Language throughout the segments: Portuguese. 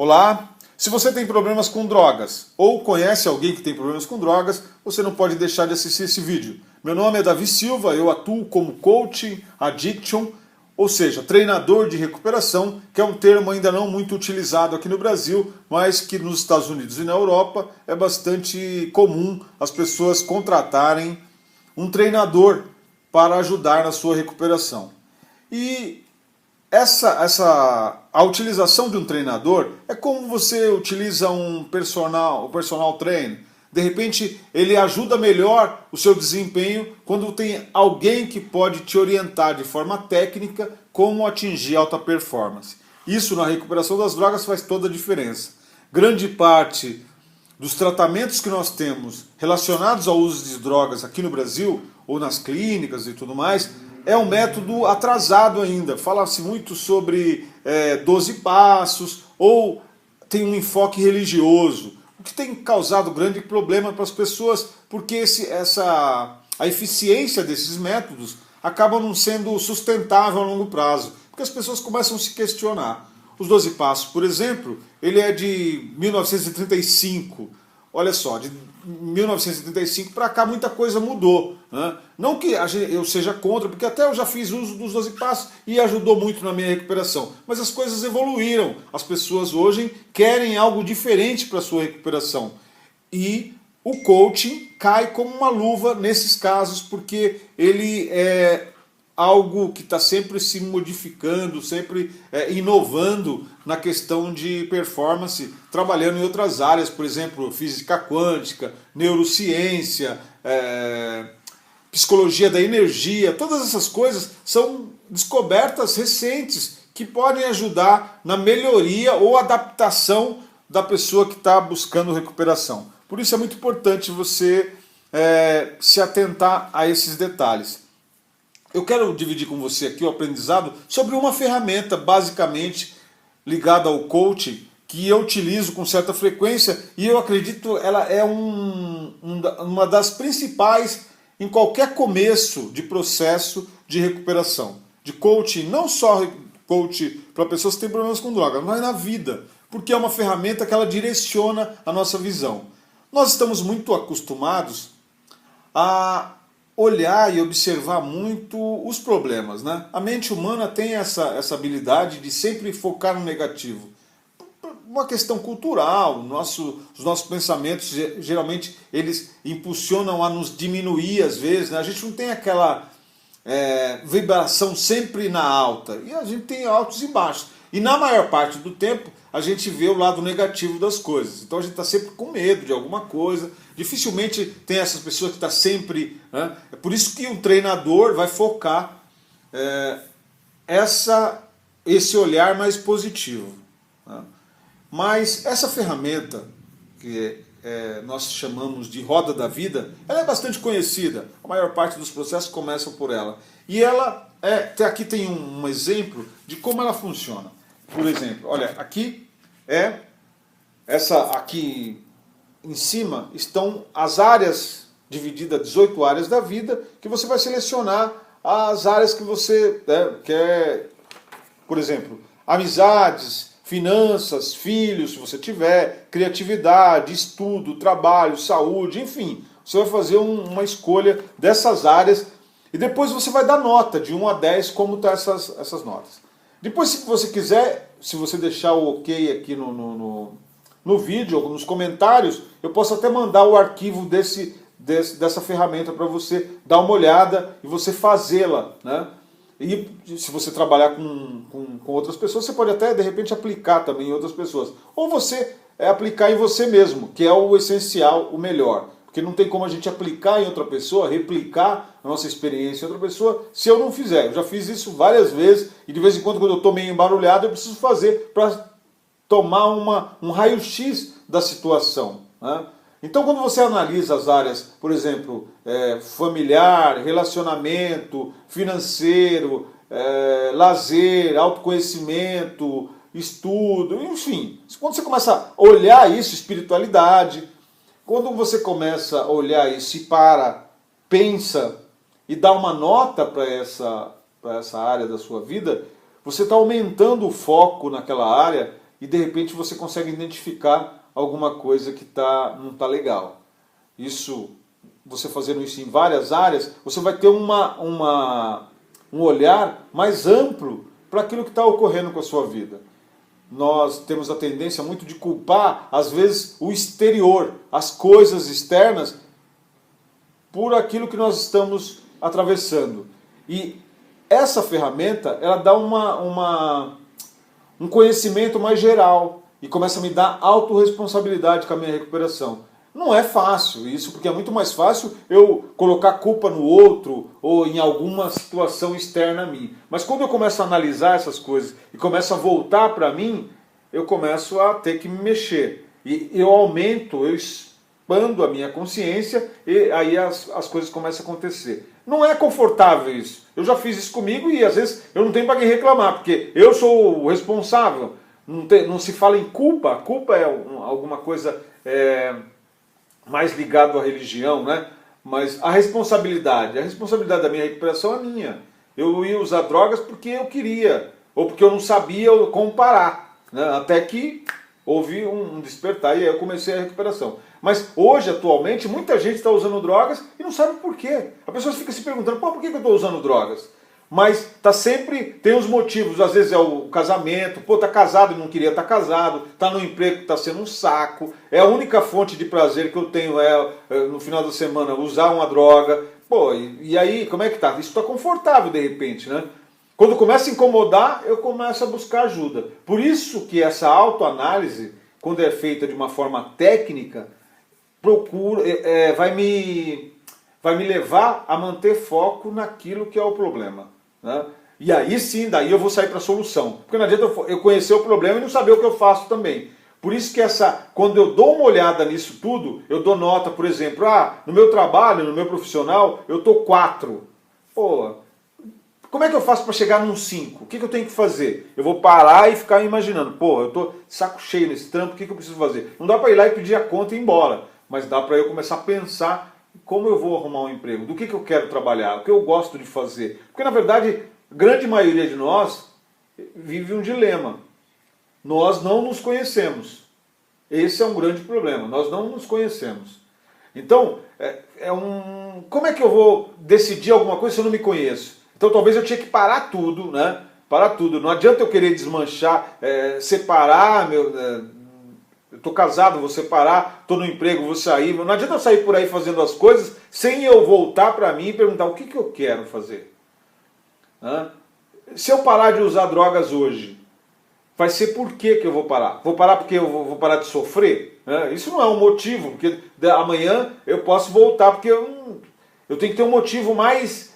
Olá! Se você tem problemas com drogas ou conhece alguém que tem problemas com drogas, você não pode deixar de assistir esse vídeo. Meu nome é Davi Silva, eu atuo como Coach Addiction, ou seja, treinador de recuperação, que é um termo ainda não muito utilizado aqui no Brasil, mas que nos Estados Unidos e na Europa é bastante comum as pessoas contratarem um treinador para ajudar na sua recuperação. E a utilização de um treinador é como você utiliza um personal trainer. De repente, ele ajuda melhor o seu desempenho quando tem alguém que pode te orientar de forma técnica como atingir alta performance. Isso na recuperação das drogas faz toda a diferença. Grande parte dos tratamentos que nós temos relacionados ao uso de drogas aqui no Brasil, ou nas clínicas e tudo mais, é um método atrasado ainda. Fala-se muito sobre 12 passos, ou tem um enfoque religioso, o que tem causado grande problema para as pessoas, porque a eficiência desses métodos acaba não sendo sustentável a longo prazo, porque as pessoas começam a se questionar. Os 12 passos, por exemplo, ele é de 1935. Olha só, de 1935 para cá muita coisa mudou, né? Não que eu seja contra, porque até eu já fiz uso dos 12 passos e ajudou muito na minha recuperação. Mas as coisas evoluíram. As pessoas hoje querem algo diferente para a sua recuperação. E o coaching cai como uma luva nesses casos, porque ele é algo que está sempre se modificando, sempre inovando na questão de performance, trabalhando em outras áreas, por exemplo, física quântica, neurociência, psicologia da energia. Todas essas coisas são descobertas recentes que podem ajudar na melhoria ou adaptação da pessoa que está buscando recuperação. Por isso é muito importante você se atentar a esses detalhes. Eu quero dividir com você aqui o aprendizado sobre uma ferramenta basicamente ligada ao coaching que eu utilizo com certa frequência e eu acredito ela é uma das principais em qualquer começo de processo de recuperação. De coaching, não só coaching para pessoas que têm problemas com droga, mas na vida, porque é uma ferramenta que ela direciona a nossa visão. Nós estamos muito acostumados a olhar e observar muito os problemas, né? A mente humana tem essa habilidade de sempre focar no negativo. Uma questão cultural, os nossos pensamentos geralmente eles impulsionam a nos diminuir às vezes, né? A gente não tem aquela vibração sempre na alta, e a gente tem altos e baixos. E na maior parte do tempo a gente vê o lado negativo das coisas. Então a gente está sempre com medo de alguma coisa. Dificilmente tem essas pessoas que estão sempre... Né? É por isso que um treinador vai focar esse olhar mais positivo. Né? Mas essa ferramenta, que nós chamamos de roda da vida, ela é bastante conhecida. A maior parte dos processos começam por ela. E ela, aqui tem um exemplo de como ela funciona. Por exemplo, olha, aqui aqui em cima estão as áreas divididas, 18 áreas da vida, que você vai selecionar as áreas que você quer, por exemplo, amizades, finanças, filhos, se você tiver, criatividade, estudo, trabalho, saúde, enfim. Você vai fazer uma escolha dessas áreas e depois você vai dar nota de 1 a 10 como estão essas notas. Depois, se você quiser, se você deixar o ok aqui no vídeo ou nos comentários, eu posso até mandar o arquivo dessa ferramenta para você dar uma olhada e você fazê-la, né? E se você trabalhar com outras pessoas, você pode até de repente aplicar também em outras pessoas. Ou você aplicar em você mesmo, que é o essencial, o melhor. Porque não tem como a gente aplicar em outra pessoa, replicar a nossa experiência em outra pessoa, se eu não fizer. Eu já fiz isso várias vezes e de vez em quando eu estou meio embarulhado, eu preciso fazer para tomar um raio-x da situação. Né? Então quando você analisa as áreas, por exemplo, familiar, relacionamento, financeiro, lazer, autoconhecimento, estudo, enfim. Quando você começa a olhar isso, espiritualidade... Quando você começa a olhar isso e pensa e dá uma nota para essa área da sua vida, você está aumentando o foco naquela área e de repente você consegue identificar alguma coisa que não está legal. Isso, você fazendo isso em várias áreas, você vai ter um olhar mais amplo para aquilo que está ocorrendo com a sua vida. Nós temos a tendência muito de culpar, às vezes, o exterior, as coisas externas, por aquilo que nós estamos atravessando. E essa ferramenta, ela dá um conhecimento mais geral e começa a me dar autorresponsabilidade com a minha recuperação. Não é fácil isso, porque é muito mais fácil eu colocar culpa no outro ou em alguma situação externa a mim. Mas quando eu começo a analisar essas coisas e começo a voltar para mim, eu começo a ter que me mexer. E eu aumento, eu expando a minha consciência e aí as coisas começam a acontecer. Não é confortável isso. Eu já fiz isso comigo e às vezes eu não tenho para quem reclamar, porque eu sou o responsável. Não se fala em culpa. Culpa é alguma coisa mais ligado à religião, né? Mas a responsabilidade da minha recuperação é minha. Eu ia usar drogas porque eu queria, ou porque eu não sabia como parar, né? Até que houve um despertar e aí eu comecei a recuperação. Mas hoje, atualmente, muita gente está usando drogas e não sabe por quê. A pessoa fica se perguntando, por que eu estou usando drogas? Mas tem os motivos, às vezes é o casamento, tá casado e não queria estar casado, tá no emprego que está sendo um saco, é a única fonte de prazer que eu tenho no final da semana, usar uma droga. E aí, como é que tá? Isso está confortável de repente, né? Quando começa a incomodar, eu começo a buscar ajuda. Por isso que essa autoanálise, quando é feita de uma forma técnica, vai me levar a manter foco naquilo que é o problema. Né? E aí sim, daí eu vou sair para a solução. Porque não adianta eu conhecer o problema e não saber o que eu faço também. Por isso que quando eu dou uma olhada nisso tudo, eu dou nota, por exemplo, no meu trabalho, no meu profissional, eu estou 4. Como é que eu faço para chegar num 5? O que eu tenho que fazer? Eu vou parar e ficar imaginando, eu estou saco cheio nesse trampo, o que eu preciso fazer? Não dá para ir lá e pedir a conta e ir embora, mas dá para eu começar a pensar como eu vou arrumar um emprego, do que eu quero trabalhar, o que eu gosto de fazer. Porque, na verdade, a grande maioria de nós vive um dilema. Nós não nos conhecemos. Esse é um grande problema. Nós não nos conhecemos. Então, como é que eu vou decidir alguma coisa se eu não me conheço? Então, talvez eu tinha que parar tudo, né? Parar tudo. Não adianta eu querer desmanchar, separar eu estou casado, vou separar, estou no emprego, vou sair. Não adianta eu sair por aí fazendo as coisas sem eu voltar para mim e perguntar o que eu quero fazer. Se eu parar de usar drogas hoje, vai ser por que eu vou parar? Vou parar porque eu vou parar de sofrer? Isso não é um motivo, porque amanhã eu posso voltar, porque eu tenho que ter um motivo mais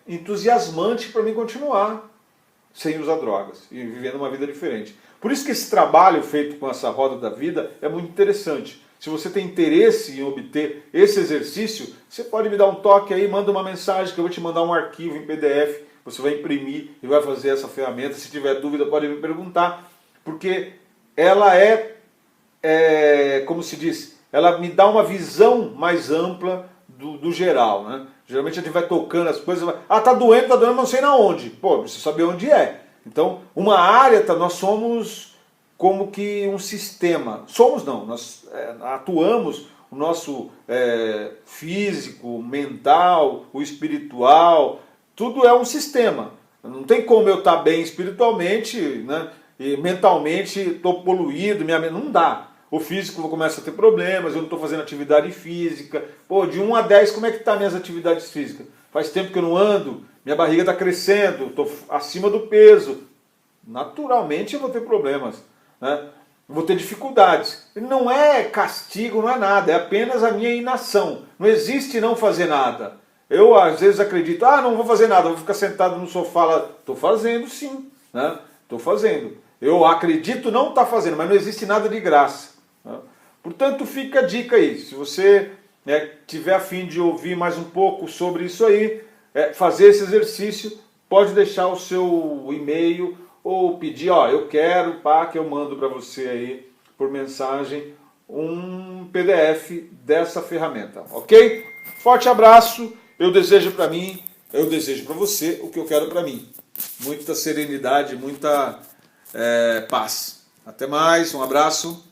entusiasmante para mim continuar sem usar drogas e vivendo uma vida diferente. Por isso que esse trabalho feito com essa roda da vida é muito interessante. Se você tem interesse em obter esse exercício, você pode me dar um toque aí, manda uma mensagem que eu vou te mandar um arquivo em PDF, você vai imprimir e vai fazer essa ferramenta. Se tiver dúvida, pode me perguntar, porque ela como se diz, ela me dá uma visão mais ampla do geral, né? Geralmente a gente vai tocando as coisas, tá doendo, mas não sei na onde. Precisa saber onde é. Então, uma área, nós somos como que um sistema. Somos não, nós atuamos o nosso físico, mental, o espiritual, tudo é um sistema. Não tem como eu estar bem espiritualmente, né, e mentalmente estou poluído, minha mente não dá. O físico começa a ter problemas, eu não estou fazendo atividade física. De 1 a 10, como é que estão minhas atividades físicas? Faz tempo que eu não ando, minha barriga está crescendo, estou acima do peso. Naturalmente eu vou ter problemas, né? Vou ter dificuldades. Não é castigo, não é nada, é apenas a minha inação. Não existe não fazer nada. Eu às vezes acredito, não vou fazer nada, vou ficar sentado no sofá lá. Estou fazendo sim, né? Estou fazendo. Eu acredito não estar fazendo, mas não existe nada de graça. Portanto, fica a dica aí. Se você tiver a fim de ouvir mais um pouco sobre isso aí, fazer esse exercício, pode deixar o seu e-mail ou pedir, eu quero, que eu mando para você aí por mensagem um PDF dessa ferramenta, ok? Forte abraço, eu desejo para você o que eu quero para mim. Muita serenidade, muita paz. Até mais, um abraço.